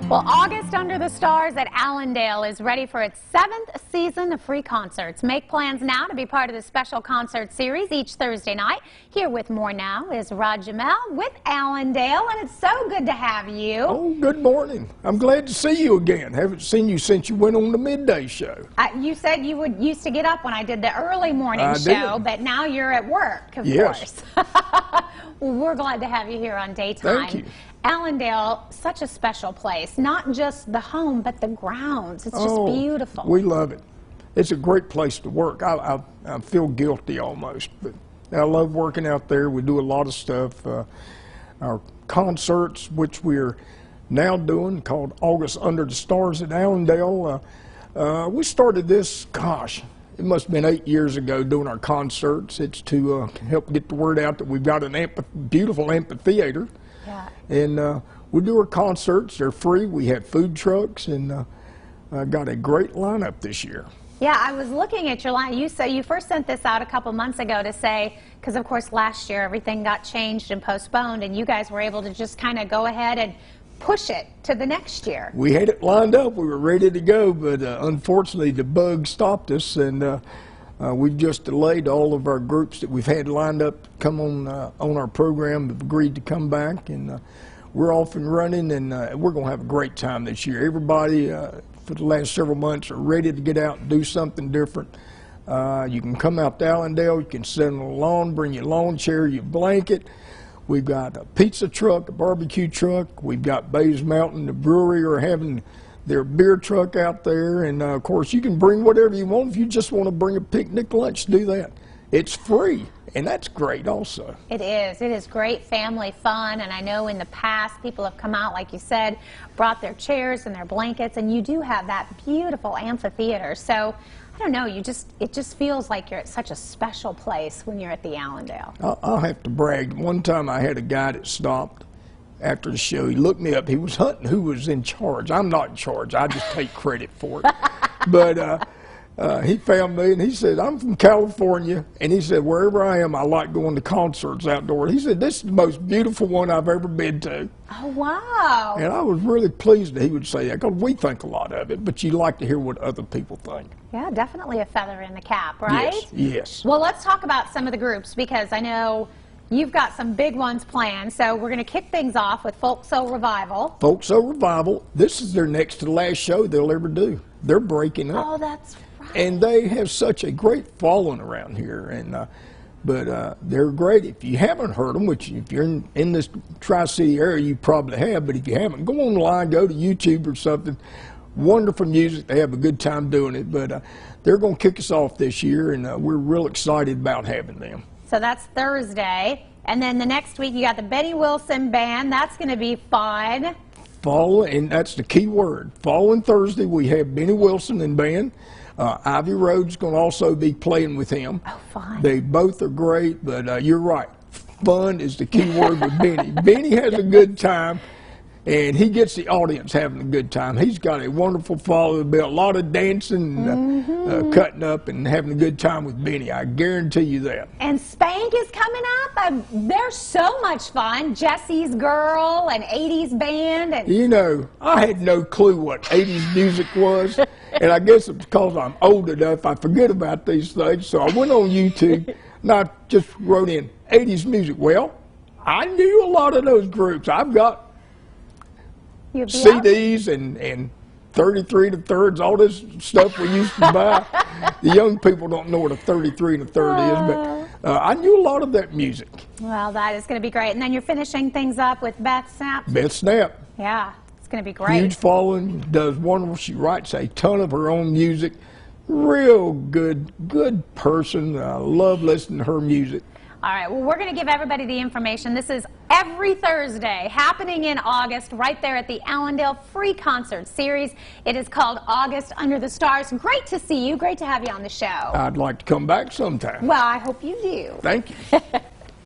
Well, August Under the Stars at Allendale is ready for its 7th season of free concerts. Make plans now to be part of the special concert series each Thursday night. Here with more now is Gemayel with Allendale, and it's so good to have you. Oh, good morning. I'm glad to see you again. Haven't seen you since you went on the midday show. You said you used to get up when I did the early morning show, but now you're at work, of course. Well, we're glad to have you here on daytime. Thank you. Allendale, such a special place. Not just the home, but the grounds. It's just beautiful. We love it. It's a great place to work. I feel guilty almost, but I love working out there. We do a lot of stuff. Our concerts, which we're now doing, called August Under the Stars at Allendale. We started this, gosh, it must have been 8 years ago, doing our concerts. It's to help get the word out that we've got a beautiful amphitheater. Yeah. And we do our concerts. They're free. We have food trucks, and got a great lineup this year. Yeah, I was looking at your line. You say you first sent this out a couple months ago to say, because of course last year everything got changed and postponed, and you guys were able to just kind of go ahead and push it to the next year. We had it lined up. We were ready to go, but unfortunately the bug stopped us, and we've just delayed. All of our groups that we've had lined up to come on our program have agreed to come back, and we're off and running, and we're going to have a great time this year. Everybody for the last several months are ready to get out and do something different. You can come out to Allendale. You can sit on the lawn, bring your lawn chair, your blanket. We've got a pizza truck, a barbecue truck. We've got Bays Mountain, the brewery, are having their beer truck out there. And, of course, you can bring whatever you want. If you just want to bring a picnic lunch, do that. It's free, and that's great also. It is. It is great family fun. And I know in the past people have come out, like you said, brought their chairs and their blankets. And you do have that beautiful amphitheater. So, I don't know, it just feels like you're at such a special place when you're at the Allendale. I'll have to brag. One time I had a guy that stopped after the show. He looked me up. He was hunting who was in charge. I'm not in charge. I just take credit for it. But he found me, and he said, I'm from California. And he said, wherever I am, I like going to concerts outdoors. He said, this is the most beautiful one I've ever been to. Oh, wow. And I was really pleased that he would say that, because we think a lot of it, but you like to hear what other people think. Yeah, definitely a feather in the cap, right? Yes, yes. Well, let's talk about some of the groups, because I know you've got some big ones planned. So we're going to kick things off with Folk Soul Revival. Folk Soul Revival. This is their next to the last show they'll ever do. They're breaking up. Oh, that's right. And they have such a great following around here. And but they're great. If you haven't heard them, which if you're in this Tri-City area, you probably have, but if you haven't, go online, go to YouTube or something. Wonderful music. They have a good time doing it. But they're going to kick us off this year, and we're real excited about having them. So that's Thursday. And then the next week you got the Benny Wilson Band. That's going to be fun. And that's the key word. Following Thursday, we have Benny Wilson and band. Ivy Road's going to also be playing with him. Oh, fun. They both are great, but you're right. Fun is the key word with Benny. Benny has a good time, and he gets the audience having a good time. He's got a wonderful following, a lot of dancing, cutting up, and having a good time with Benny. I guarantee you that. And Spank is coming up. They're so much fun. Jesse's Girl and 80s Band. And you know, I had no clue what 80s music was, and I guess it's because I'm old enough, I forget about these things. So I went on YouTube, and I just wrote in 80s music. Well, I knew a lot of those groups. I've got CDs and 33 to thirds, all this stuff we used to buy. The young people don't know what a 33 to third is, but I knew a lot of that music. Well, that is going to be great. And then you're finishing things up with Beth Snap. Beth Snap. Yeah, it's going to be great. Huge following, does wonderful. She writes a ton of her own music. Real good person. I love listening to her music. All right, well, we're going to give everybody the information. This is every Thursday, happening in August, right there at the Allendale Free Concert Series. It is called August Under the Stars. Great to see you. Great to have you on the show. I'd like to come back sometime. Well, I hope you do. Thank you.